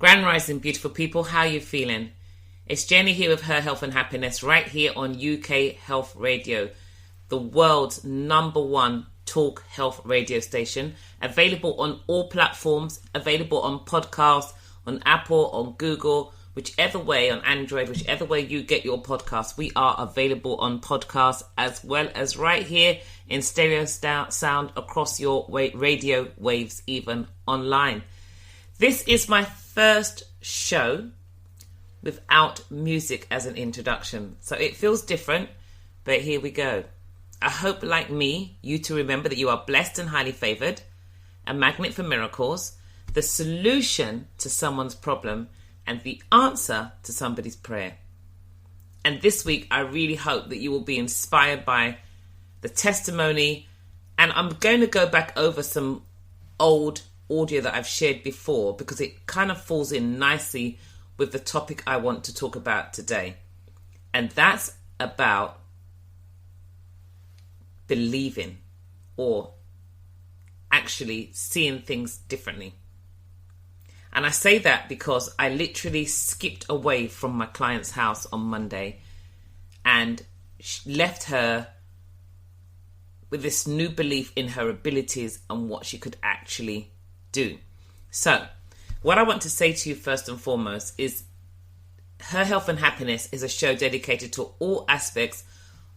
Grand Rising, beautiful people, how are you feeling? It's Jenny here with Her Health and Happiness right here on UK Health Radio, the world's #1 talk health radio station, available on all platforms, available on podcasts, on Apple, on Google, whichever way, on Android, whichever way you get your podcasts. We are available on podcasts as well as right here in stereo sound across your radio waves, even online. This is my first show without music as an introduction, so it feels different, but here we go. I hope, like me, you to remember that you are blessed and highly favoured, a magnet for miracles, the solution to someone's problem, and the answer to somebody's prayer. And this week, I really hope that you will be inspired by the testimony, and I'm going to go back over some old audio that I've shared before because it kind of falls in nicely with the topic I want to talk about today. And that's about believing or actually seeing things differently. And I say that because I literally skipped away from my client's house on Monday and left her with this new belief in her abilities and what she could actually do. So, what I want to say to you first and foremost is Her Health and Happiness is a show dedicated to all aspects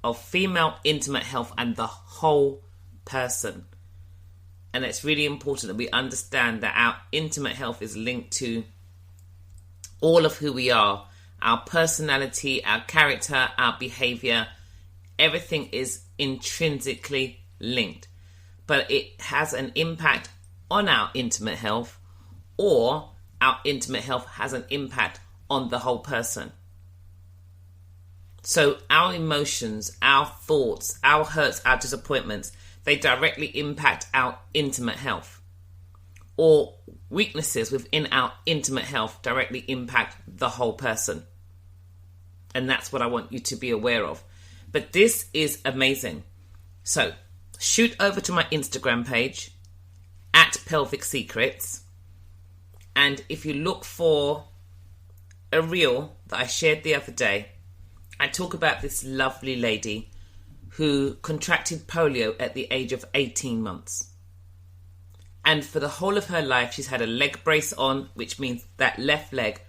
of female intimate health and the whole person. And it's really important that we understand that our intimate health is linked to all of who we are, our personality, our character, our behavior. Everything is intrinsically linked, but it has an impact on our intimate health, or our intimate health has an impact on the whole person. So our emotions, our thoughts, our hurts, our disappointments, they directly impact our intimate health. Or weaknesses within our intimate health directly impact the whole person. And that's what I want you to be aware of. But this is amazing. So shoot over to my Instagram page, @Pelvic Secrets. And if you look for a reel that I shared the other day, I talk about this lovely lady who contracted polio at the age of 18 months. And for the whole of her life, she's had a leg brace on, which means that left leg,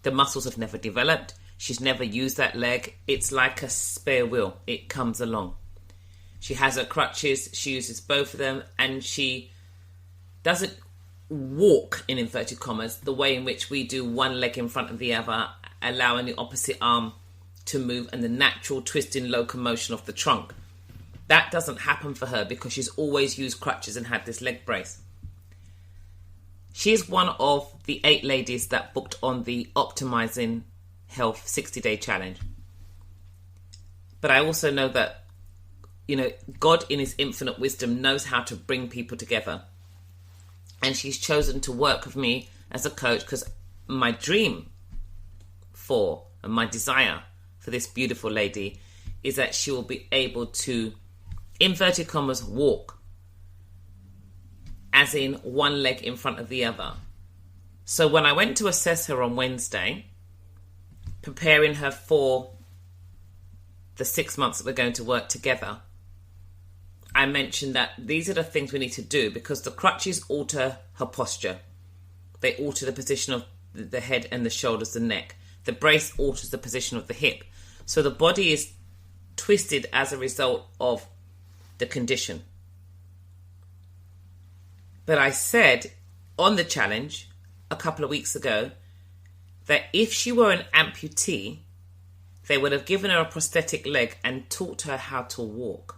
the muscles have never developed. She's never used that leg. It's like a spare wheel. It comes along. She has her crutches. She uses both of them. And she doesn't walk, in inverted commas, the way in which we do one leg in front of the other, allowing the opposite arm to move and the natural twisting locomotion of the trunk. That doesn't happen for her because she's always used crutches and had this leg brace. She's one of the 8 ladies that booked on the Optimizing Health 60-day challenge. But I also know that, God in his infinite wisdom knows how to bring people together. And she's chosen to work with me as a coach because my dream for and my desire for this beautiful lady is that she will be able to, inverted commas, walk, as in one leg in front of the other. So when I went to assess her on Wednesday, preparing her for the 6 months that we're going to work together, I mentioned that these are the things we need to do because the crutches alter her posture. They alter the position of the head and the shoulders, the neck. The brace alters the position of the hip. So the body is twisted as a result of the condition. But I said on the challenge a couple of weeks ago that if she were an amputee, they would have given her a prosthetic leg and taught her how to walk.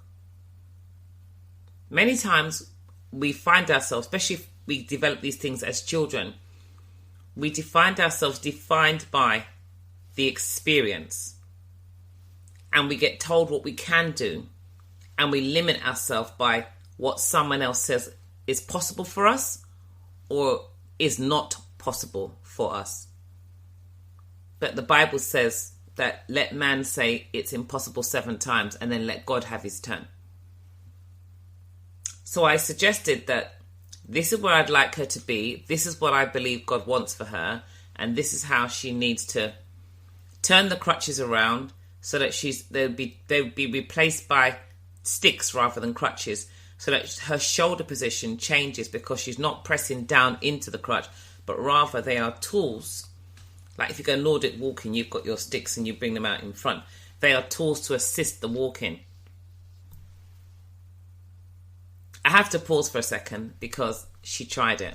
Many times we find ourselves, especially if we develop these things as children, we find ourselves defined by the experience. And we get told what we can do. And we limit ourselves by what someone else says is possible for us or is not possible for us. But the Bible says that let man say it's impossible 7 times and then let God have his turn. So I suggested that This is where I'd like her to be. This is what I believe God wants for her. And this is how she needs to turn the crutches around so that they'll be replaced by sticks rather than crutches, so that her shoulder position changes because she's not pressing down into the crutch, but rather they are tools. Like if you go Nordic walking, you've got your sticks and you bring them out in front. They are tools to assist the walking. I have to pause for a second because she tried it.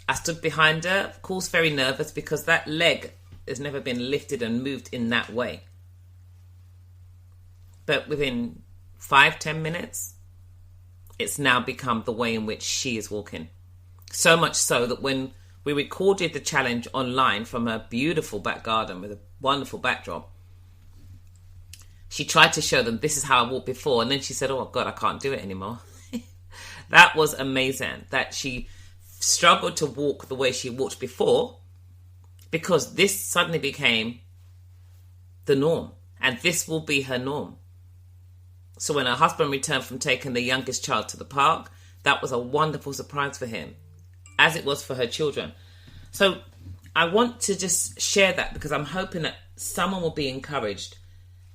I stood behind her, of course very nervous, because that leg has never been lifted and moved in that way. But within 5-10 minutes, it's now become the way in which she is walking. So much so that when we recorded the challenge online from her beautiful back garden with a wonderful backdrop, she tried to show them, this is how I walked before. And then she said, oh God, I can't do it anymore. That was amazing, that she struggled to walk the way she walked before, because this suddenly became the norm, and this will be her norm. So when her husband returned from taking the youngest child to the park, that was a wonderful surprise for him, as it was for her children. So I want to just share that because I'm hoping that someone will be encouraged,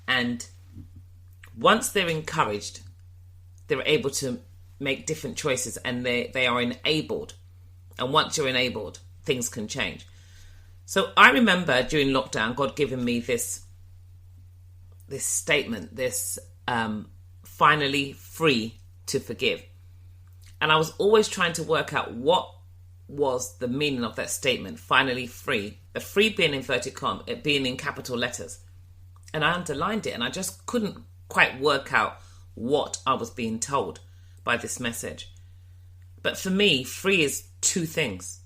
and once they're encouraged, they're able to make different choices, and they are enabled. And once you're enabled, things can change. So I remember during lockdown, God giving me this statement, this finally free to forgive. And I was always trying to work out what was the meaning of that statement, finally free. The free being inverted commas, it being in capital letters. And I underlined it, and I just couldn't quite work out what I was being told by this message. But for me, free is two things.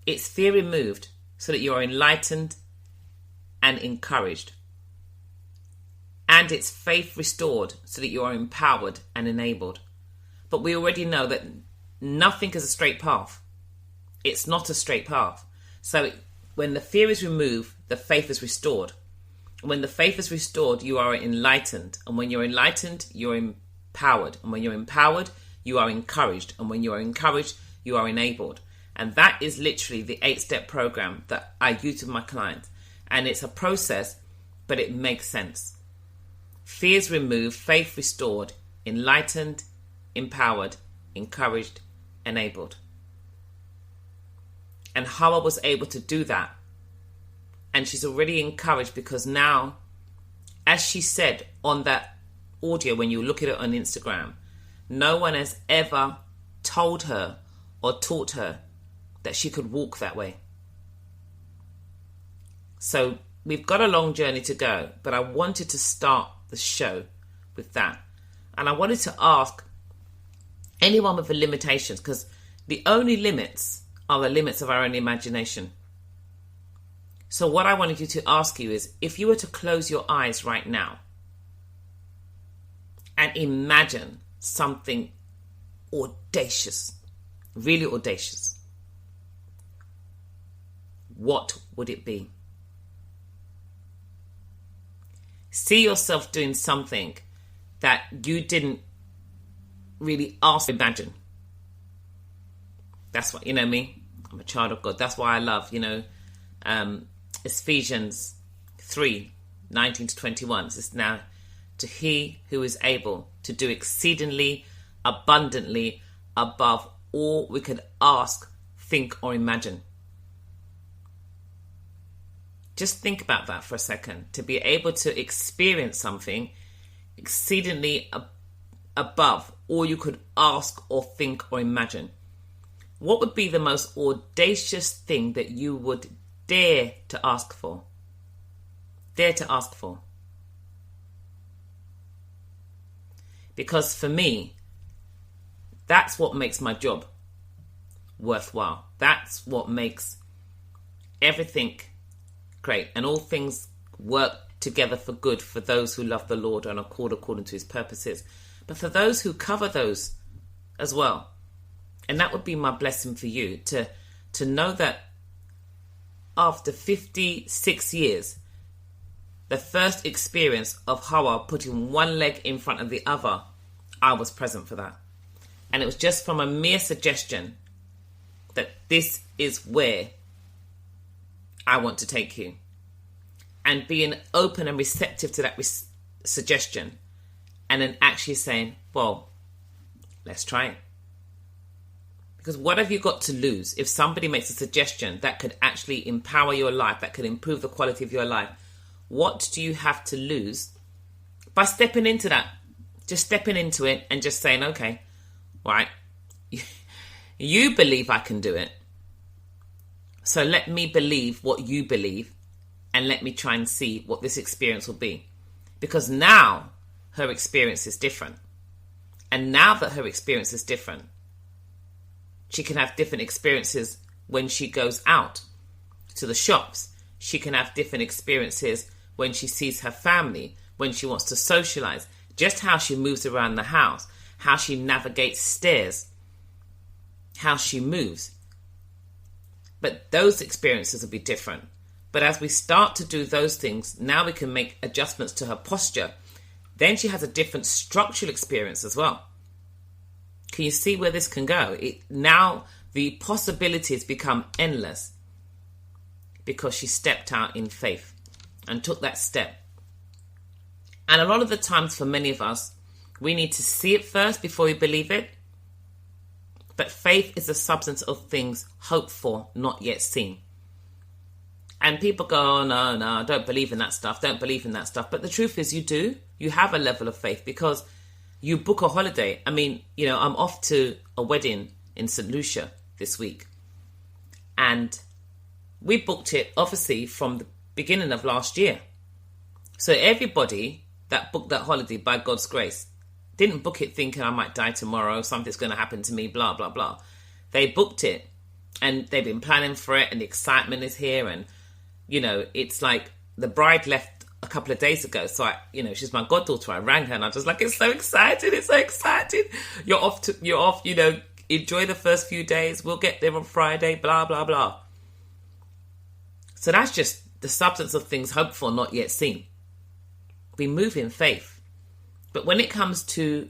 It's fear removed so that you are enlightened and encouraged. And it's faith restored so that you are empowered and enabled. But we already know that nothing is a straight path. It's not a straight path. So when the fear is removed, the faith is restored. When the faith is restored, you are enlightened. And when you're enlightened, you're empowered. And when you're empowered, you are encouraged. And when you are encouraged, you are enabled. And that is literally the 8-step program that I use with my clients. And it's a process, but it makes sense. Fears removed, faith restored, enlightened, empowered, encouraged, enabled. And Hawa was able to do that. And she's already encouraged because now, as she said on that audio, when you look at it on Instagram, no one has ever told her or taught her that she could walk that way. So we've got a long journey to go, but I wanted to start the show with that. And I wanted to ask anyone with the limitations, because the only limits are the limits of our own imagination. So what I wanted you to ask you is, if you were to close your eyes right now and imagine something audacious, really audacious, what would it be? See yourself doing something that you didn't really ask to imagine. That's what, you know me, I'm a child of God. That's why I love, Ephesians 3:19-21. It's now to he who is able to do exceedingly abundantly above all we could ask, think, or imagine. Just think about that for a second. To be able to experience something exceedingly above all you could ask or think or imagine. What would be the most audacious thing that you would dare to ask for? Dare to ask for. Because for me, that's what makes my job worthwhile. That's what makes everything great. And all things work together for good for those who love the Lord and are called according to his purposes. But for those who cover those as well. And that would be my blessing for you, to know that after 56 years, the first experience of Hawa putting one leg in front of the other, I was present for that. And it was just from a mere suggestion that this is where I want to take you. And being open and receptive to that suggestion. And then actually saying, well, let's try it. Because what have you got to lose if somebody makes a suggestion that could actually empower your life, that could improve the quality of your life? What do you have to lose by stepping into that? Just stepping into it and just saying, okay, right, you believe I can do it. So let me believe what you believe and let me try and see what this experience will be. Because now her experience is different. And now that her experience is different, she can have different experiences when she goes out to the shops. She can have different experiences when she sees her family, when she wants to socialize, just how she moves around the house, how she navigates stairs, how she moves. But those experiences will be different. But as we start to do those things, now we can make adjustments to her posture. Then she has a different structural experience as well. Can you see where this can go? Now the possibilities become endless because she stepped out in faith and took that step. And a lot of the times for many of us, we need to see it first before we believe it. But faith is the substance of things hoped for, not yet seen. And people go, oh, no, I don't believe in that stuff. Don't believe in that stuff. But the truth is you do. You have a level of faith because you book a holiday. I mean, I'm off to a wedding in St. Lucia this week. And we booked it, obviously, from the beginning of last year. So everybody that booked that holiday, by God's grace, didn't book it thinking I might die tomorrow, something's going to happen to me, blah, blah, blah. They booked it and they've been planning for it and the excitement is here. And, it's like the bride left a couple of days ago. So she's my goddaughter. I rang her and I was just like, it's so exciting. You're off, enjoy the first few days. We'll get there on Friday, blah, blah, blah. So that's just the substance of things hoped for, not yet seen. We move in faith. But when it comes to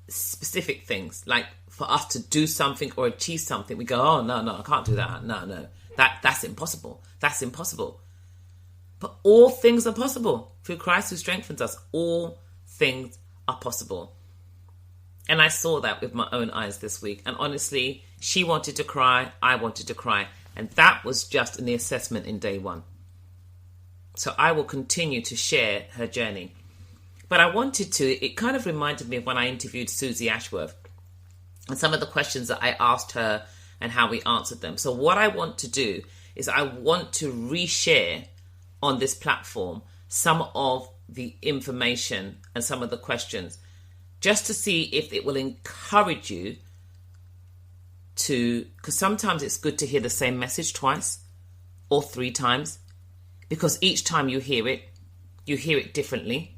specific things, like for us to do something or achieve something, we go, oh, no, I can't do that. No, that's impossible. That's impossible. But all things are possible through Christ who strengthens us. All things are possible. And I saw that with my own eyes this week. And honestly, she wanted to cry. I wanted to cry. And that was just in the assessment in day one. So I will continue to share her journey. But I wanted to, it kind of reminded me of when I interviewed Susie Ashworth and some of the questions that I asked her and how we answered them. So what I want to do is I want to reshare on this platform some of the information and some of the questions just to see if it will encourage you to, because sometimes it's good to hear the same message twice or 3 times, because each time you hear it differently.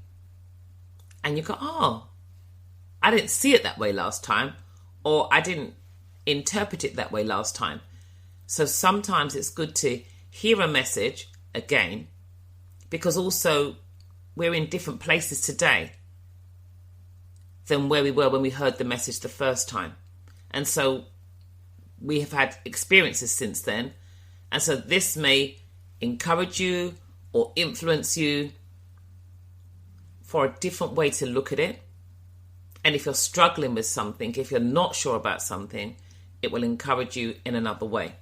And you go, oh, I didn't see it that way last time, or I didn't interpret it that way last time. So sometimes it's good to hear a message again, because also we're in different places today than where we were when we heard the message the first time. And so we have had experiences since then. And so this may encourage you or influence you for a different way to look at it. And if you're struggling with something, if you're not sure about something, it will encourage you in another way.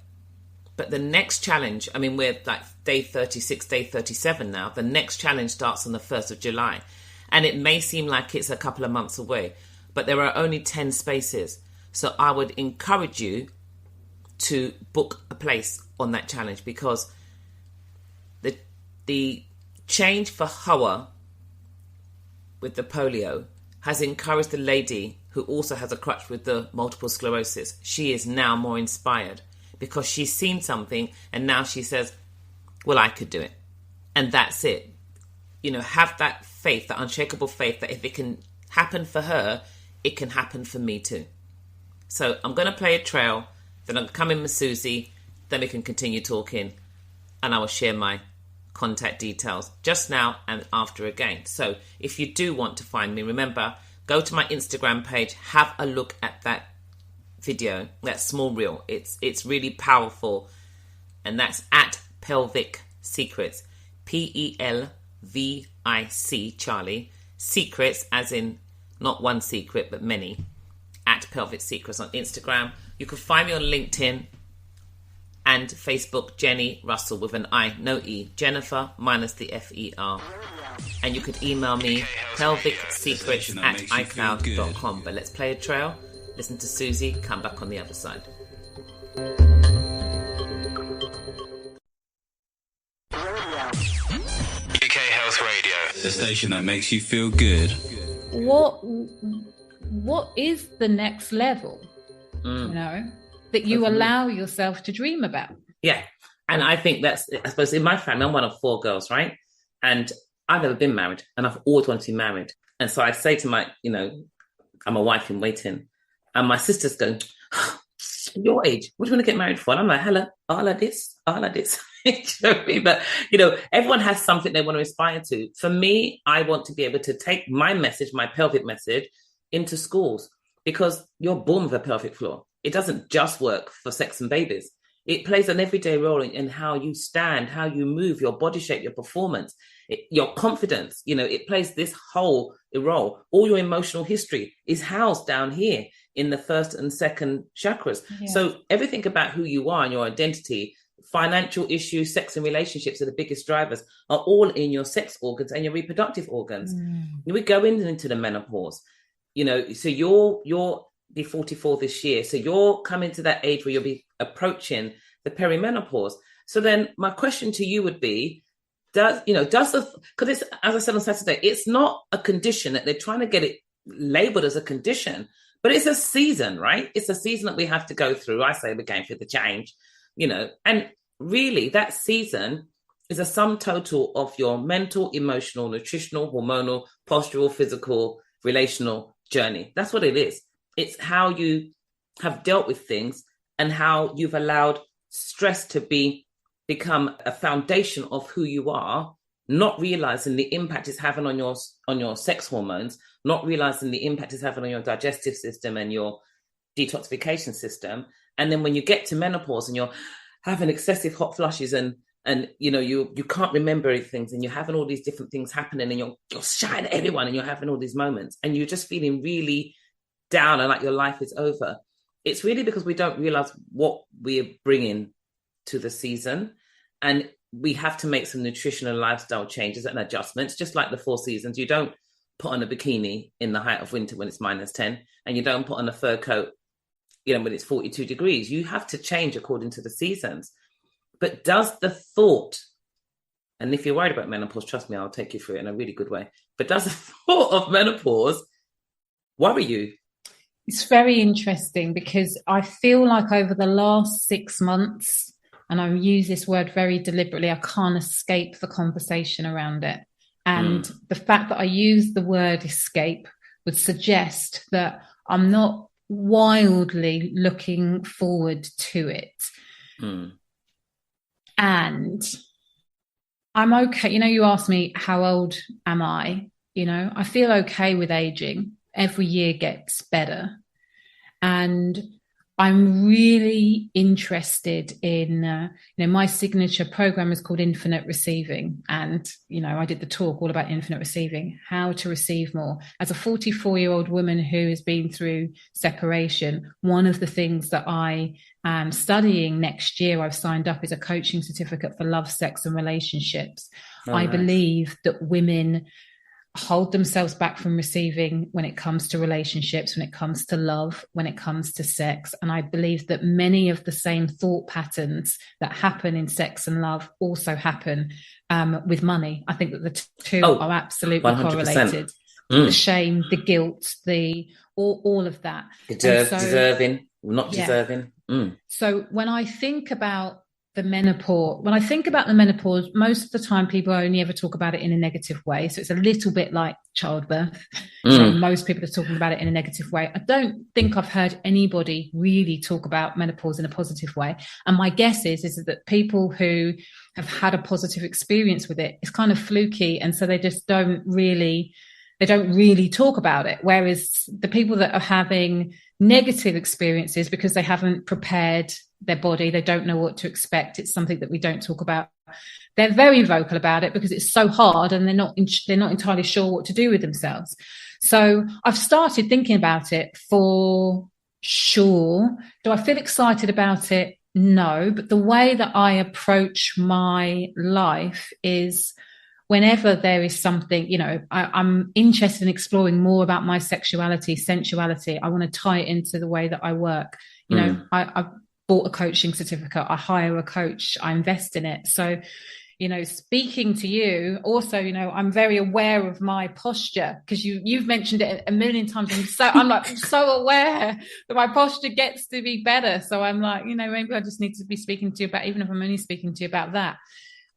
But the next challenge, I mean, we're like day 36, day 37 now. The next challenge starts on the 1st of July. And it may seem like it's a couple of months away, but there are only 10 spaces. So I would encourage you to book a place on that challenge, because the change for Hoa with the polio has encouraged the lady who also has a crutch with the multiple sclerosis. She is now more inspired because she's seen something and now she says, well, I could do it. And that's it. Have that faith, that unshakable faith that if it can happen for her, it can happen for me too. So I'm going to play a trail, then I'll come in with Susie, then we can continue talking, and I will share my contact details just now and after again. So if you do want to find me, remember, go to my Instagram page, have a look at that video, that small reel. It's really powerful, and that's at Pelvic Secrets, PELVIC, Charlie, secrets as in not one secret but many, at Pelvic Secrets on Instagram. You can find me on LinkedIn and Facebook, Jenni Russell with an I, no E, Jennifer minus the FER. And you could email me pelvicsecrets@icloud.com. But let's play a trail, listen to Susie, come back on the other side. UK Health Radio, the station that makes you feel good. What is the next level, that you allow yourself to dream about? Yeah. And I think I suppose in my family, I'm one of 4 girls, right? And I've never been married, and I've always wanted to be married. And so I say to my, I'm a wife in waiting. And my sister's going, your age, what do you want to get married for? And I'm like, hello, all of this. You know what I mean? But, everyone has something they want to aspire to. For me, I want to be able to take my message, my pelvic message, into schools, because you're born with a pelvic floor. It doesn't just work for sex and babies. It plays an everyday role in how you stand, how you move, your body shape, your performance, your confidence. It plays this whole role. All your emotional history is housed down here in the first and second chakras. Yeah. So everything about who you are and your identity, financial issues, sex and relationships are the biggest drivers, are all in your sex organs and your reproductive organs. We go into the menopause, so you're be 44 this year. So you're coming to that age where you'll be approaching the perimenopause. So then my question to you would be, because it's, as I said on Saturday, it's not a condition that they're trying to get it labeled as a condition, but it's a season, right? It's a season that we have to go through. I say we're going through the change, and really that season is a sum total of your mental, emotional, nutritional, hormonal, postural, physical, relational journey. That's what it is. It's how you have dealt with things and how you've allowed stress to become a foundation of who you are, not realizing the impact it's having on your sex hormones, not realizing the impact it's having on your digestive system and your detoxification system. And then when you get to menopause and you're having excessive hot flushes and you can't remember things, and you're having all these different things happening, and you're shy at everyone, and you're having all these moments, and you're just feeling really down and like your life is over. It's really because we don't realize what we're bringing to the season, and we have to make some nutritional lifestyle changes and adjustments. Just like the 4 seasons, you don't put on a bikini in the height of winter when it's -10, and you don't put on a fur coat when it's 42 degrees. You have to change according to the seasons. But does the thought, and if you're worried about menopause, trust me, I'll take you through it in a really good way, but does the thought of menopause worry you? It's very interesting, because I feel like over the last 6 months, and I use this word very deliberately, I can't escape the conversation around it. And the fact that I use the word escape would suggest that I'm not wildly looking forward to it. And I'm okay. You asked me, how old am I? I feel okay with aging. Every year gets better. And I'm really interested in, my signature program is called Infinite Receiving. And, I did the talk all about infinite receiving, how to receive more. As a 44-year-old woman who has been through separation, one of the things that I am studying next year, I've signed up, is a coaching certificate for love, sex and relationships. I believe that women hold themselves back from receiving when it comes to relationships, when it comes to love, when it comes to sex. And I believe that many of the same thought patterns that happen in sex and love also happen with money. I think that the two are absolutely 100%. Correlated. The shame, the guilt, all of that. Deserving, not deserving. So when I think about the menopause, most of the time people only ever talk about it in a negative way. So it's a little bit like childbirth. Most people are talking about it in a negative way. I don't think I've heard anybody really talk about menopause in a positive way. And my guess is that people who have had a positive experience with it, it's kind of fluky. And so they just don't really they don't really talk about it. Whereas the people that are having negative experiences because they haven't prepared their body, they don't know what to expect. It's something that we don't talk about. They're very vocal about it because it's so hard, and they're not entirely sure what to do with themselves. So I've started thinking about it for sure. Do I feel excited about it? No. But the way that I approach my life is whenever there is something, I'm interested in exploring more about my sexuality, sensuality. I want to tie it into the way that I work. I bought a coaching certificate. I hire a coach. I invest in it. So, speaking to you also, I'm very aware of my posture because you've mentioned it a million times. I'm so aware that my posture gets to be better. So I'm like, maybe I just need to be speaking to you about, even if I'm only speaking to you about that.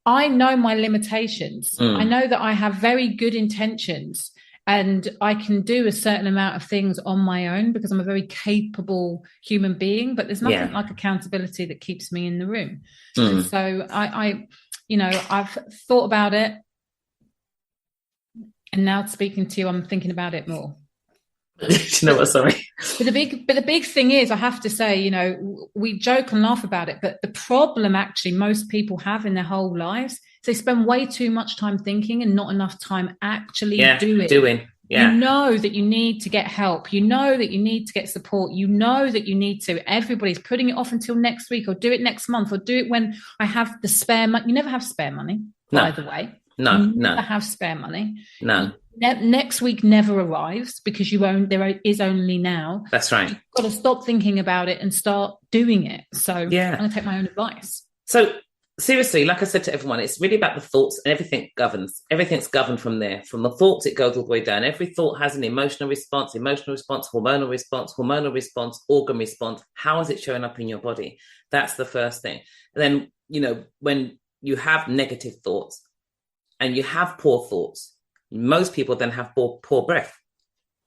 I know my limitations. I know that I have very good intentions and I can do a certain amount of things on my own because I'm a very capable human being, but there's nothing like accountability that keeps me in the room. And so I've thought about it, and now speaking to you, I'm thinking about it more. You know what? Sorry. But the big thing is, I have to say, we joke and laugh about it, but the problem actually most people have in their whole lives is they spend way too much time thinking and not enough time actually doing. Yeah. You know that you need to get help. You know that you need to get support. You know that you need to. Everybody's putting it off until next week, or do it next month, or do it when I have the spare money. You never have spare money, by the way. You never have spare money. No. Next week never arrives because there is only now. That's right. You've got to stop thinking about it and start doing it. So I'm going to take my own advice. So seriously, like I said to everyone, it's really about the thoughts, and everything's governed from there. From the thoughts, it goes all the way down. Every thought has an emotional response, hormonal response, organ response. How is it showing up in your body? That's the first thing. And then, when you have negative thoughts and you have poor thoughts, most people then have poor breath.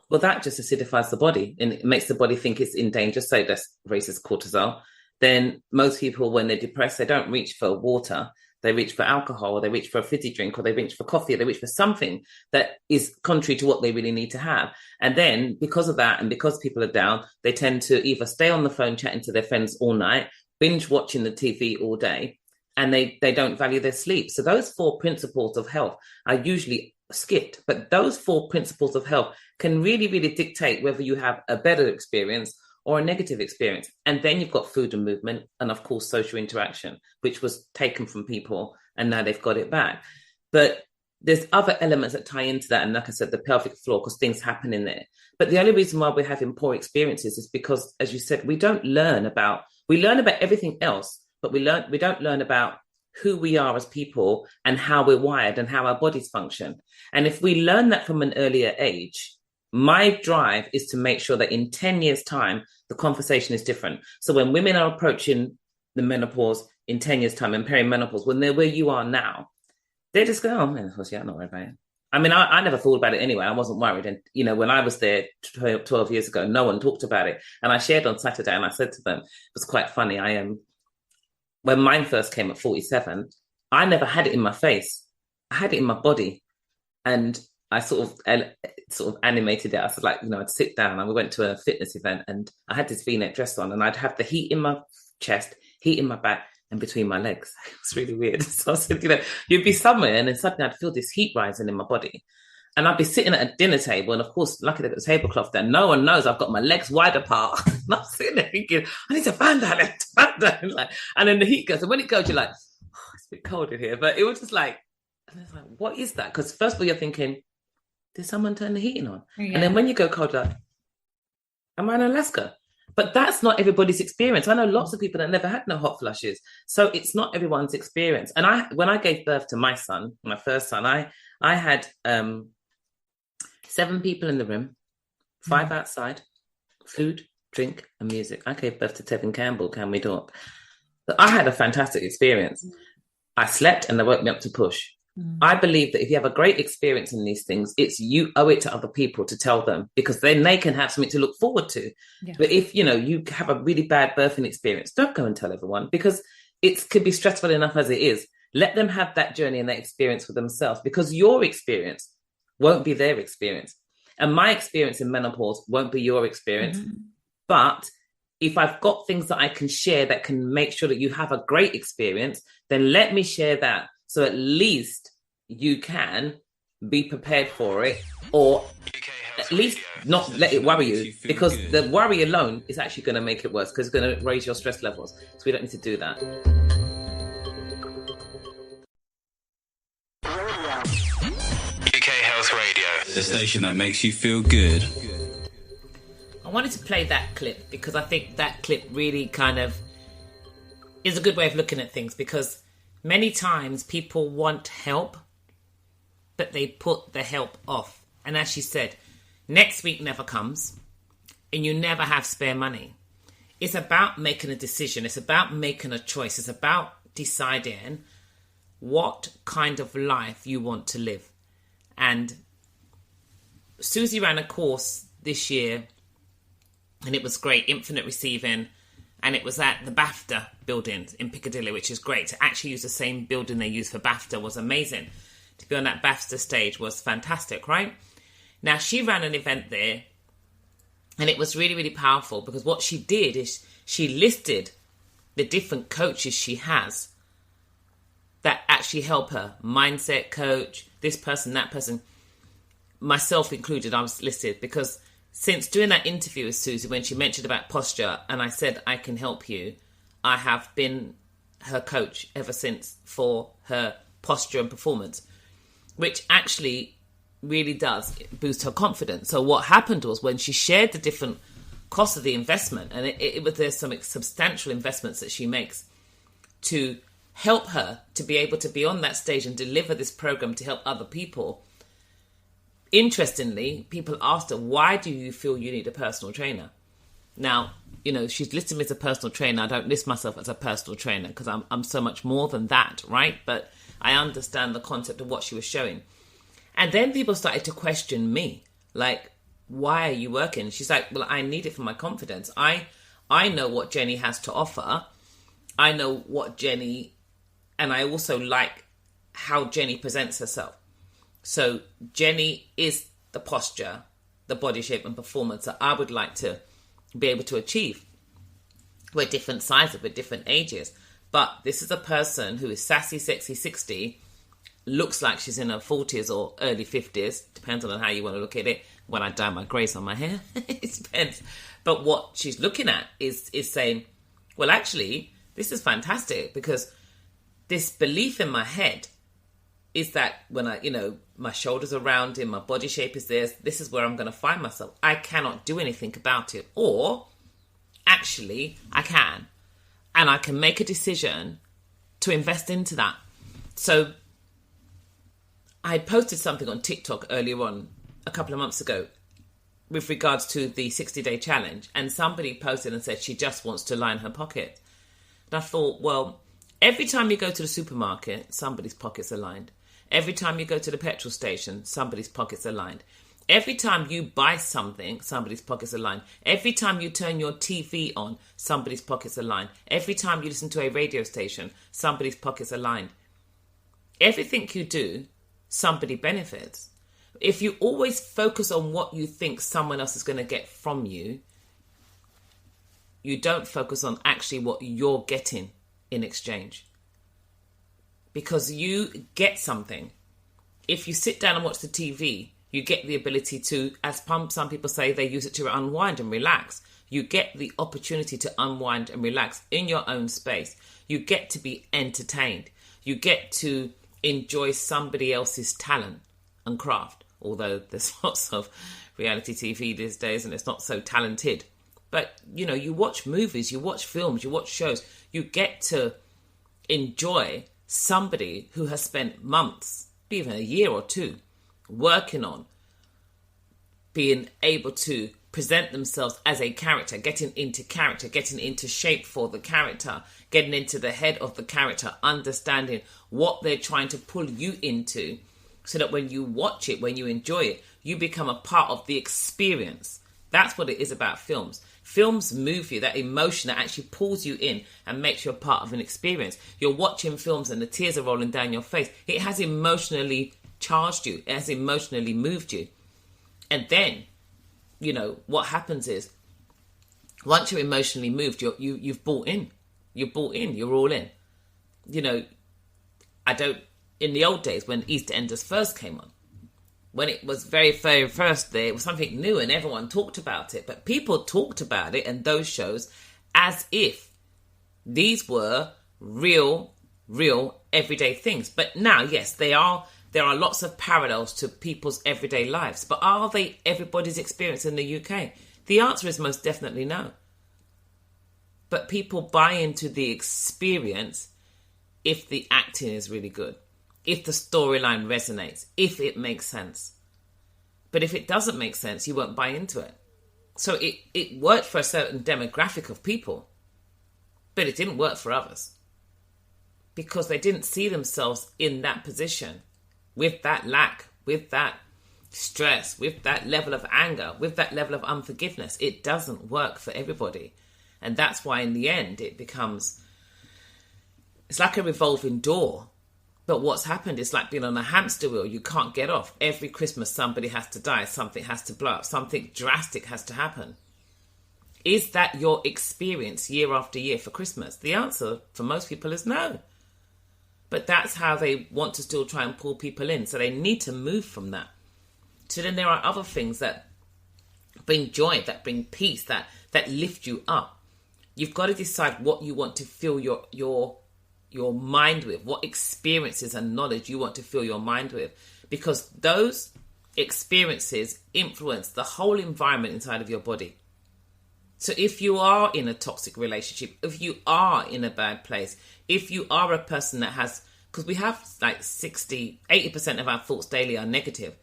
Well, that just acidifies the body and it makes the body think it's in danger. So that raises cortisol. Then most people, when they're depressed, they don't reach for water. They reach for alcohol, or they reach for a fizzy drink, or they reach for coffee, or they reach for something that is contrary to what they really need to have. And then because of that, and because people are down, they tend to either stay on the phone chatting to their friends all night, binge watching the TV all day, and they don't value their sleep. So those 4 principles of health are usually skipped, but those 4 principles of health can really, really dictate whether you have a better experience or a negative experience. And then you've got food and movement, and of course social interaction, which was taken from people and now they've got it back. But there's other elements that tie into that, and like I said, the pelvic floor, because things happen in there. But the only reason why we're having poor experiences is because, as you said, we learn about everything else, but we don't learn about who we are as people and how we're wired and how our bodies function. And if we learn that from an earlier age, my drive is to make sure that in 10 years' time, the conversation is different. So when women are approaching the menopause in 10 years' time and perimenopause, when they're where you are now, they just go, oh, man, I'm not worried about it. I mean, I never thought about it anyway. I wasn't worried. And, when I was there 12 years ago, no one talked about it. And I shared on Saturday and I said to them, it was quite funny. When mine first came at 47, I never had it in my face. I had it in my body. And I sort of animated it. I was like, I'd sit down and we went to a fitness event and I had this V-neck dress on and I'd have the heat in my chest, heat in my back and between my legs. It was really weird. So I said, you'd be somewhere and then suddenly I'd feel this heat rising in my body. And I'd be sitting at a dinner table, and of course, lucky they've got a tablecloth there. No one knows I've got my legs wide apart. And I'm sitting there thinking, I need to fan down. And then the heat goes. And when it goes, you're like, oh, it's a bit cold in here. But it was just like, and it's like, what is that? Because first of all, you're thinking, did someone turn the heating on? Yeah. And then when you go cold, like, am I in Alaska? But that's not everybody's experience. I know lots of people that never had no hot flushes. So it's not everyone's experience. And when I gave birth to my son, my first son, I had 7 people in the room, 5 outside, food, drink, and music. I gave birth to Tevin Campbell, Can We Talk? But I had a fantastic experience. I slept and they woke me up to push. I believe that if you have a great experience in these things, you owe it to other people to tell them, because then they can have something to look forward to. Yeah. But if, you have a really bad birthing experience, don't go and tell everyone, because it could be stressful enough as it is. Let them have that journey and that experience for themselves, because your experience won't be their experience. And my experience in menopause won't be your experience. Mm-hmm. But if I've got things that I can share that can make sure that you have a great experience, then let me share that. So at least you can be prepared for it, or at least not let it worry you, because the worry alone is actually going to make it worse, because it's going to raise your stress levels. So we don't need to do that. UK Health Radio, the station that makes you feel good. I wanted to play that clip because I think that clip really kind of is a good way of looking at things, because many times people want help, but they put the help off. And as she said, next week never comes and you never have spare money. It's about making a decision. It's about making a choice. It's about deciding what kind of life you want to live. And Susie ran a course this year, and it was great, Infinite Receiving, and it was at the BAFTA building in Piccadilly, which is great. To actually use the same building they used for BAFTA was amazing. To be on that BAFTA stage was fantastic, right? Now, she ran an event there, and it was really, really powerful, because what she did is she listed the different coaches she has that actually help her. Mindset coach, this person, that person, myself included, I was listed, because since doing that interview with Susie, when she mentioned about posture and I said, I can help you, I have been her coach ever since for her posture and performance, which actually really does boost her confidence. So what happened was, when she shared the different costs of the investment, and there's some substantial investments that she makes to help her to be able to be on that stage and deliver this program to help other people. Interestingly, people asked her, why do you feel you need a personal trainer? Now, she's listed me as a personal trainer. I don't list myself as a personal trainer because I'm so much more than that, right? But I understand the concept of what she was showing. And then people started to question me, like, why are you working? She's like, well, I need it for my confidence. I know what Jenni has to offer. I know what Jenni, and I also like how Jenni presents herself. So Jenni is the posture, the body shape and performance that I would like to be able to achieve. We're different sizes, we're different ages. But this is a person who is sassy, sexy, 60, looks like she's in her 40s or early 50s, depends on how you want to look at it. When I dye my greys on my hair, it depends. But what she's looking at is saying, well, actually, this is fantastic, because this belief in my head is that when my shoulders are rounded, my body shape is this is where I'm going to find myself. I cannot do anything about it. Or, actually, I can. And I can make a decision to invest into that. So, I posted something on TikTok earlier on, a couple of months ago, with regards to the 60-day challenge. And somebody posted and said she just wants to line her pocket. And I thought, well, every time you go to the supermarket, somebody's pockets are lined. Every time you go to the petrol station, somebody's pockets are lined. Every time you buy something, somebody's pockets are lined. Every time you turn your TV on, somebody's pockets are lined. Every time you listen to a radio station, somebody's pockets are lined. Everything you do, somebody benefits. If you always focus on what you think someone else is going to get from you, you don't focus on actually what you're getting in exchange. Because you get something. If you sit down and watch the TV, you get the ability to, as some people say, they use it to unwind and relax. You get the opportunity to unwind and relax in your own space. You get to be entertained. You get to enjoy somebody else's talent and craft. Although there's lots of reality TV these days and it's not so talented. But, you watch movies, you watch films, you watch shows. You get to enjoy somebody who has spent months, even a year or two, working on being able to present themselves as a character, getting into shape for the character, getting into the head of the character, understanding what they're trying to pull you into, so that when you watch it, when you enjoy it, you become a part of the experience. That's what it is about films. Films move you, that emotion that actually pulls you in and makes you a part of an experience. You're watching films and the tears are rolling down your face. It has emotionally charged you, it has emotionally moved you. And then, what happens is, once you're emotionally moved, you've bought in. You're bought in. You're all in. In the old days when EastEnders first came on, when it was very, very first there, it was something new and everyone talked about it. But people talked about it and those shows as if these were real everyday things. But now, yes, there are lots of parallels to people's everyday lives. But are they everybody's experience in the UK? The answer is most definitely no. But people buy into the experience if the acting is really good, if the storyline resonates, if it makes sense. But if it doesn't make sense, you won't buy into it. So it worked for a certain demographic of people, but it didn't work for others because they didn't see themselves in that position with that lack, with that stress, with that level of anger, with that level of unforgiveness. It doesn't work for everybody. And that's why in the end it's like a revolving door. But what's happened is like being on a hamster wheel. You can't get off. Every Christmas somebody has to die, something has to blow up, something drastic has to happen. Is that your experience year after year for Christmas? The answer for most people is no. But that's how they want to still try and pull people in. So they need to move from that. So then there are other things that bring joy, that bring peace, that lift you up. You've got to decide what you want to fill your mind with, what experiences and knowledge you want to fill your mind with. Because those experiences influence the whole environment inside of your body. So if you are in a toxic relationship, if you are in a bad place, if you are a person that has, because we have like 80% of our thoughts daily are negative.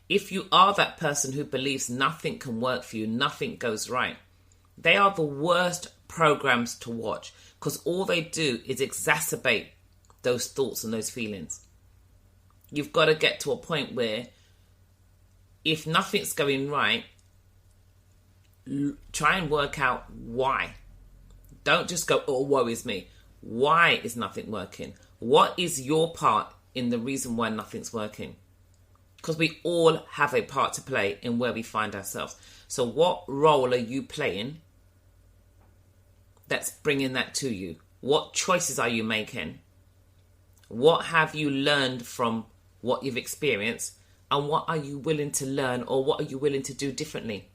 If you are that person who believes nothing can work for you, nothing goes right, they are the worst programs to watch because all they do is exacerbate those thoughts and those feelings. You've got to get to a point where if nothing's going right, try and work out why. Don't just go, oh, woe is me. Why is nothing working? What is your part in the reason why nothing's working? Because we all have a part to play in where we find ourselves. So what role are you playing that's bringing that to you? What choices are you making? What have you learned from what you've experienced? And what are you willing to learn, or what are you willing to do differently?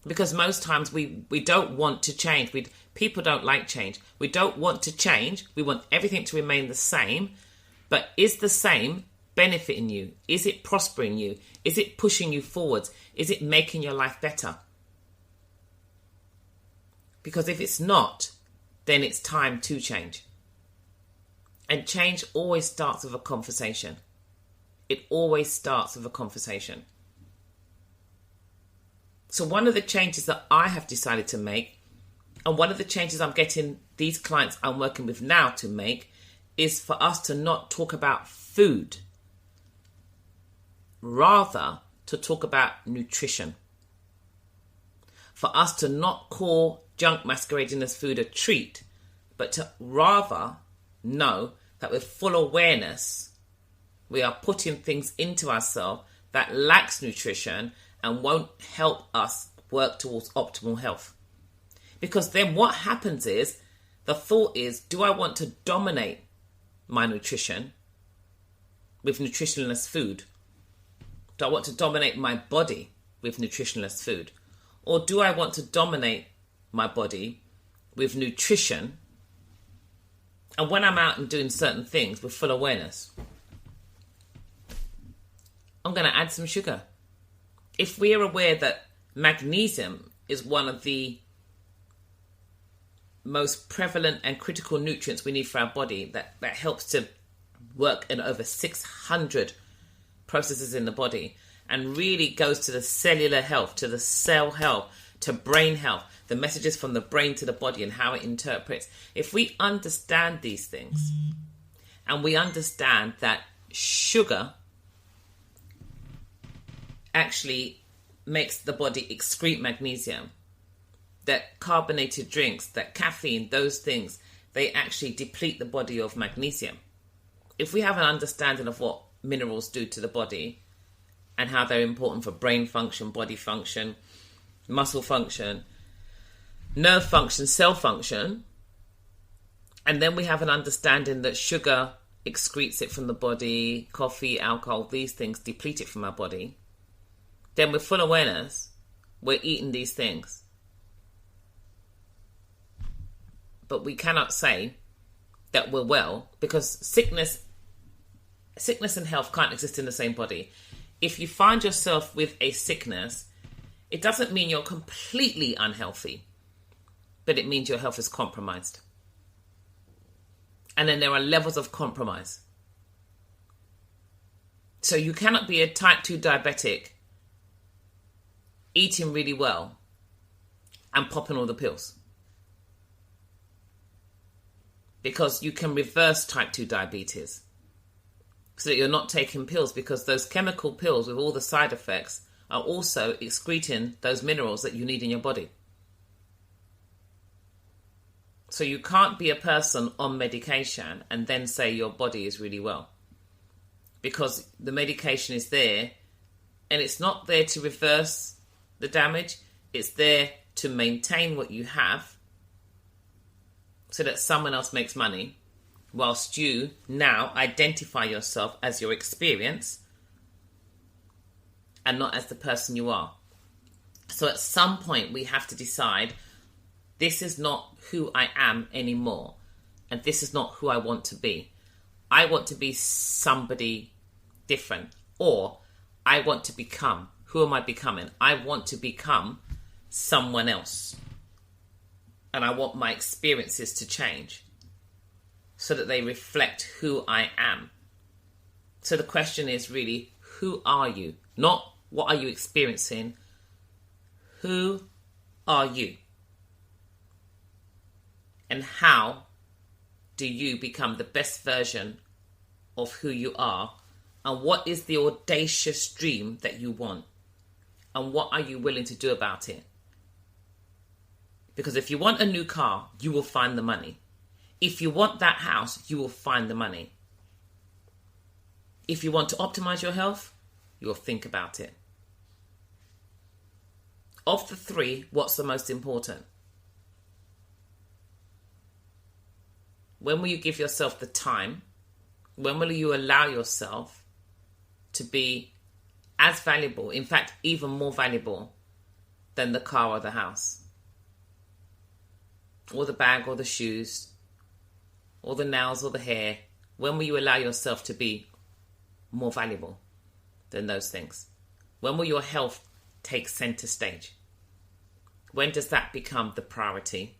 Because most times we don't want to change. People don't like change. We don't want to change. We want everything to remain the same. But is the same benefiting you? Is it prospering you? Is it pushing you forwards? Is it making your life better? Because if it's not, then it's time to change. And change always starts with a conversation. It always starts with a conversation. So one of the changes that I have decided to make, and one of the changes I'm getting these clients I'm working with now to make, is for us to not talk about food, rather to talk about nutrition. For us to not call junk masquerading as food a treat, but to rather know that with full awareness, we are putting things into ourselves that lacks nutrition and won't help us work towards optimal health. Because then what happens is, the thought is, do I want to dominate my nutrition with nutritionless food? Do I want to dominate my body with nutritionless food? Or do I want to dominate my body with nutrition, and when I'm out and doing certain things with full awareness, I'm going to add some sugar? If we are aware that magnesium is one of the most prevalent and critical nutrients we need for our body, that helps to work in over 600 processes in the body and really goes to the cellular health, to the cell health, to brain health, the messages from the brain to the body and how it interprets. If we understand these things, and we understand that sugar actually makes the body excrete magnesium, that carbonated drinks, that caffeine, those things, they actually deplete the body of magnesium. If we have an understanding of what minerals do to the body and how they're important for brain function, body function, muscle function, nerve function, cell function. And then we have an understanding that sugar excretes it from the body, coffee, alcohol, these things deplete it from our body. Then with full awareness, we're eating these things. But we cannot say that we're well, because sickness and health can't exist in the same body. If you find yourself with a sickness, it doesn't mean you're completely unhealthy, but it means your health is compromised. And then there are levels of compromise. So you cannot be a type 2 diabetic eating really well and popping all the pills. Because you can reverse type 2 diabetes so that you're not taking pills, because those chemical pills with all the side effects are also excreting those minerals that you need in your body. So you can't be a person on medication and then say your body is really well, because the medication is there and it's not there to reverse the damage. It's there to maintain what you have so that someone else makes money, whilst you now identify yourself as your experience and not as the person you are. So at some point we have to decide, this is not who I am anymore, and this is not who I want to be. I want to be somebody different, or I want to become. Who am I becoming? I want to become someone else. And I want my experiences to change so that they reflect who I am. So the question is really, who are you? Not what are you experiencing? Who are you? And how do you become the best version of who you are? And what is the audacious dream that you want? And what are you willing to do about it? Because if you want a new car, you will find the money. If you want that house, you will find the money. If you want to optimize your health, you will think about it. Of the three, what's the most important? When will you give yourself the time? When will you allow yourself to be as valuable, in fact, even more valuable than the car or the house? Or the bag or the shoes, or the nails or the hair? When will you allow yourself to be more valuable than those things? When will your health take center stage? When does that become the priority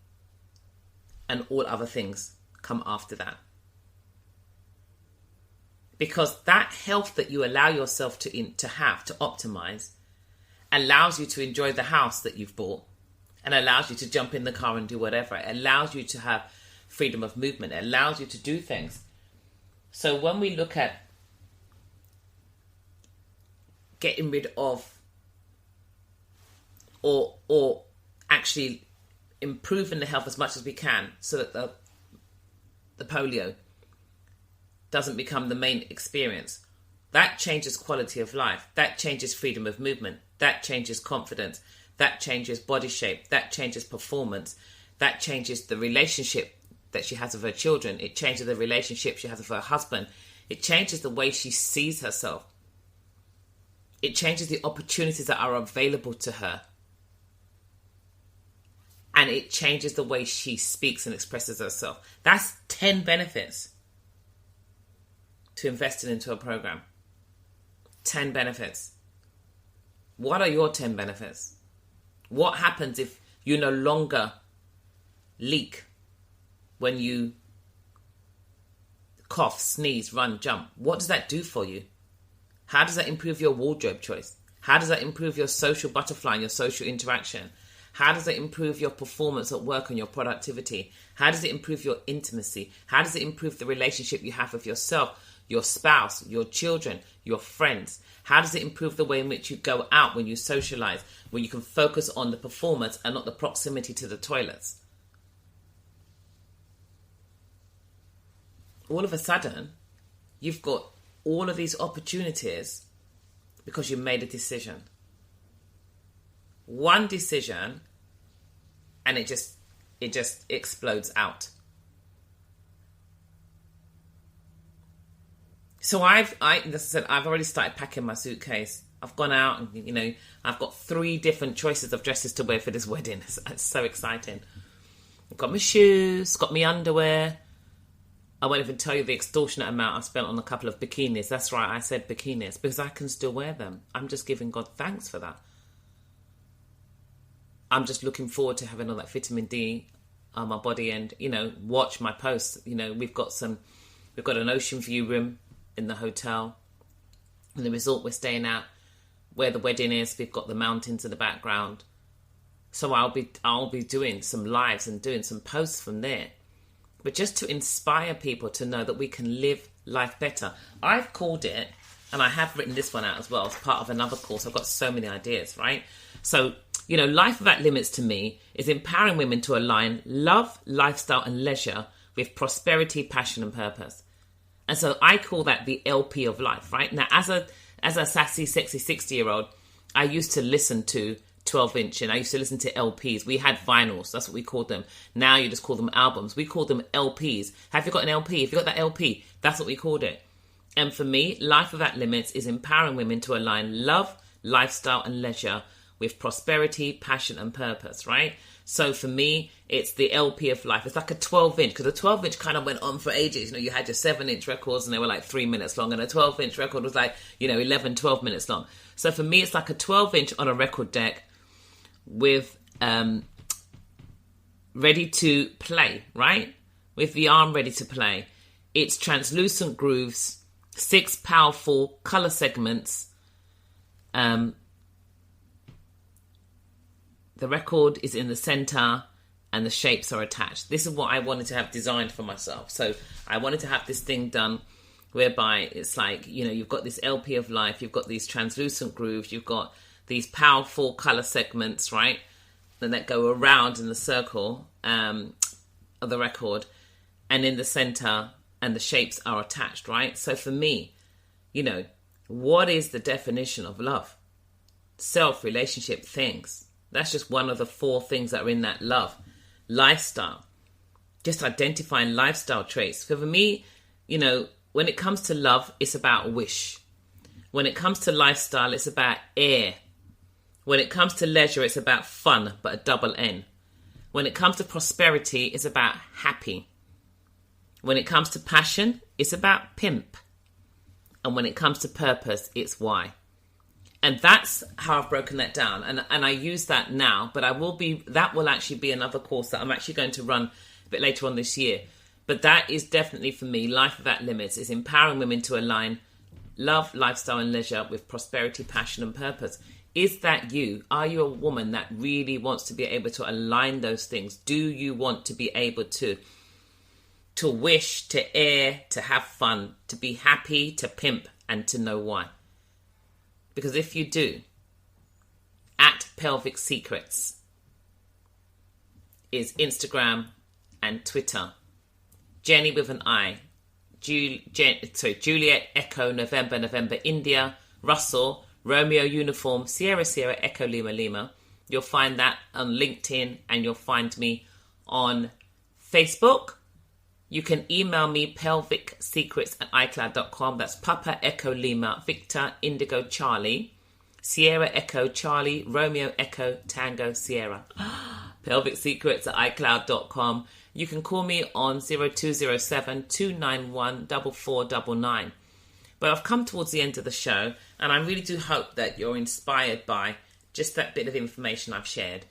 and all other things come after that? Because that health that you allow yourself to optimize, allows you to enjoy the house that you've bought, and allows you to jump in the car and do whatever. It allows you to have freedom of movement. It allows you to do things. So when we look at getting rid of or actually improving the health as much as we can so that the polio doesn't become the main experience, that changes quality of life. That changes freedom of movement. That changes confidence. That changes body shape. That changes performance. That changes the relationship that she has with her children. It changes the relationship she has with her husband. It changes the way she sees herself. It changes the opportunities that are available to her. And it changes the way she speaks and expresses herself. That's 10 benefits to investing into a program. 10 benefits. What are your 10 benefits? What happens if you no longer leak when you cough, sneeze, run, jump? What does that do for you? How does that improve your wardrobe choice? How does that improve your social butterfly and your social interaction? How does it improve your performance at work and your productivity? How does it improve your intimacy? How does it improve the relationship you have with yourself, your spouse, your children, your friends? How does it improve the way in which you go out when you socialize, when you can focus on the performance and not the proximity to the toilets? All of a sudden, you've got all of these opportunities because you made a decision. One decision, and it just explodes out. So as I said, I've already started packing my suitcase. I've gone out and, you know, I've got 3 different choices of dresses to wear for this wedding. It's so exciting. I've got my shoes, got my underwear. I won't even tell you the extortionate amount I've spent on a couple of bikinis. That's right, I said bikinis, because I can still wear them. I'm just giving God thanks for that. I'm just looking forward to having all that vitamin D on my body and, you know, watch my posts. You know, we've got an ocean view room in the hotel. In the resort we're staying at, where the wedding is, we've got the mountains in the background. So I'll be doing some lives and doing some posts from there. But just to inspire people to know that we can live life better. I've called it, and I have written this one out as well as part of another course. I've got so many ideas, right? So, you know, Life Without Limits to me is empowering women to align love, lifestyle and leisure with prosperity, passion and purpose. And so I call that the LP of life, right? Now, as a sassy, sexy 60-year-old, I used to listen to 12-inch and I used to listen to LPs. We had vinyls. That's what we called them. Now you just call them albums. We call them LPs. Have you got an LP? If you got that LP, that's what we called it. And for me, Life Without Limits is empowering women to align love, lifestyle and leisure with prosperity, passion and purpose, right? So for me, it's the LP of life. It's like a 12-inch, because a 12-inch kind of went on for ages. You know, you had your 7-inch records and they were like 3 minutes long, and a 12-inch record was like, you know, 11, 12 minutes long. So for me, it's like a 12-inch on a record deck with ready to play, right? With the arm ready to play. It's translucent grooves, 6 powerful color segments. The record is in the center and the shapes are attached. This is what I wanted to have designed for myself. So I wanted to have this thing done whereby it's like, you know, you've got this LP of life, you've got these translucent grooves, you've got these powerful color segments, right? And that go around in the circle of the record, and in the center, and the shapes are attached, right? So for me, you know, what is the definition of love? Self, relationship, things. That's just one of the 4 things that are in that love. Lifestyle. Just identifying lifestyle traits. For me, you know, when it comes to love, it's about wish. When it comes to lifestyle, it's about air. When it comes to leisure, it's about fun, but a double N. When it comes to prosperity, it's about happy. When it comes to passion, it's about pimp. And when it comes to purpose, it's why. And that's how I've broken that down. And I use that now, but that will actually be another course that I'm actually going to run a bit later on this year. But that is definitely for me, Life Without Limits is empowering women to align love, lifestyle and leisure with prosperity, passion and purpose. Is that you? Are you a woman that really wants to be able to align those things? Do you want to be able to wish, to air, to have fun, to be happy, to pimp and to know why? Because if you do, at Pelvic Secrets is Instagram and Twitter. Jenni with an I. Juliet Echo November India. Russell Romeo Uniform Sierra Echo Lima Lima. You'll find that on LinkedIn and you'll find me on Facebook. You can email me pelvicsecrets@icloud.com. That's Papa Echo Lima Victor Indigo Charlie Sierra Echo Charlie Romeo Echo Tango Sierra. pelvicsecrets@icloud.com. You can call me on 0207 291 4499. But I've come towards the end of the show, and I really do hope that you're inspired by just that bit of information I've shared.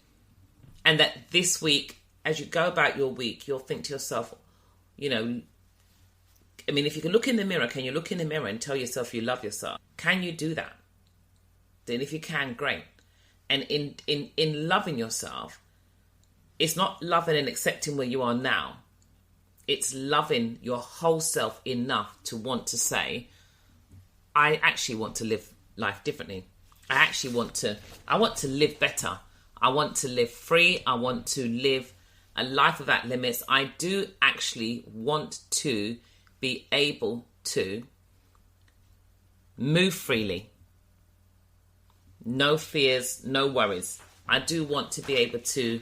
And that this week, as you go about your week, you'll think to yourself, you know, I mean, if you can look in the mirror, can you look in the mirror and tell yourself you love yourself? Can you do that? Then if you can, great. And in loving yourself, it's not loving and accepting where you are now. It's loving your whole self enough to want to say, I actually want to live life differently. I want to live better. I want to live free. I want to live a life without limits. I do actually want to be able to Move freely. No fears, no worries. I do want to be able to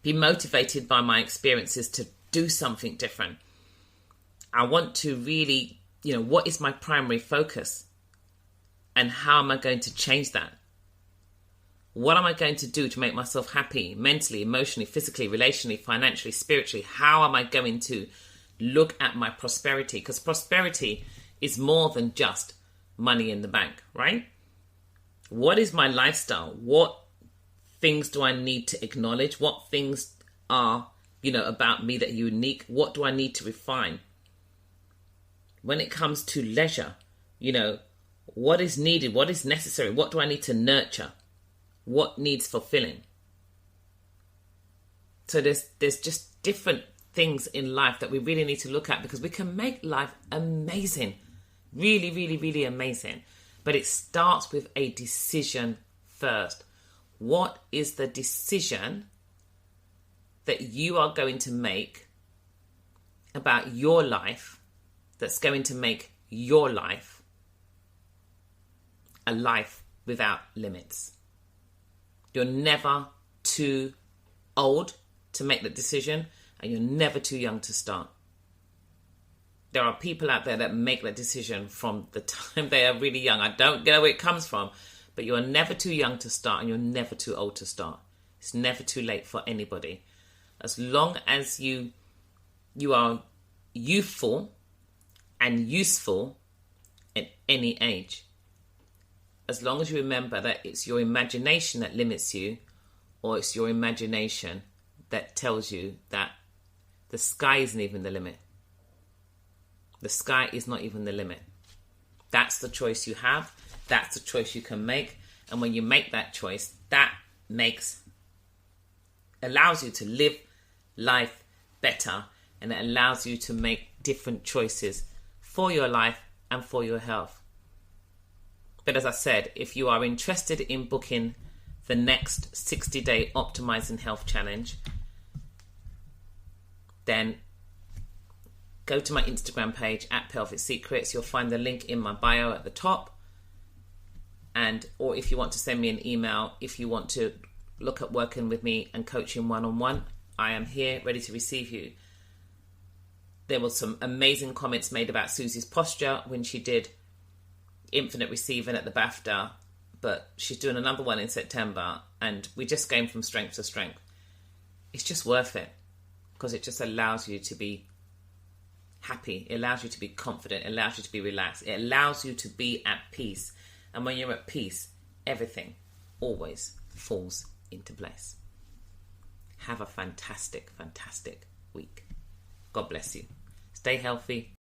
be motivated by my experiences to do something different. I want to really, what is my primary focus? And how am I going to change that? What am I going to do to make myself happy mentally, emotionally, physically, relationally, financially, spiritually? How am I going to look at my prosperity? Because prosperity is more than just money in the bank, right? What is my lifestyle? What things do I need to acknowledge? What things are, about me that are unique? What do I need to refine? When it comes to leisure, what is needed? What is necessary? What do I need to nurture? What needs fulfilling? So there's just different things in life that we really need to look at, because we can make life amazing. Really, really, really amazing. But it starts with a decision first. What is the decision that you are going to make about your life that's going to make your life a life without limits? You're never too old to make the decision, and you're never too young to start. There are people out there that make that decision from the time they are really young. I don't get where it comes from, but you are never too young to start, and you're never too old to start. It's never too late for anybody. As long as you are youthful and useful at any age. As long as you remember that it's your imagination that limits you, or it's your imagination that tells you that the sky isn't even the limit. The sky is not even the limit. That's the choice you have. That's the choice you can make. And when you make that choice, that allows you to live life better, and it allows you to make different choices for your life and for your health. But as I said, if you are interested in booking the next 60-day Optimizing Health Challenge, then go to my Instagram page at Pelvic Secrets. You'll find the link in my bio at the top. Or if you want to send me an email, if you want to look at working with me and coaching one-on-one, I am here ready to receive you. There was some amazing comments made about Susie's posture when she did Infinite Receiving at the BAFTA, but she's doing another one in September, and we're just going from strength to strength. It's just worth it, because it just allows you to be happy. It allows you to be confident. It allows you to be relaxed. It allows you to be at peace. And when you're at peace, everything always falls into place. Have a fantastic, fantastic week. God bless you. Stay healthy.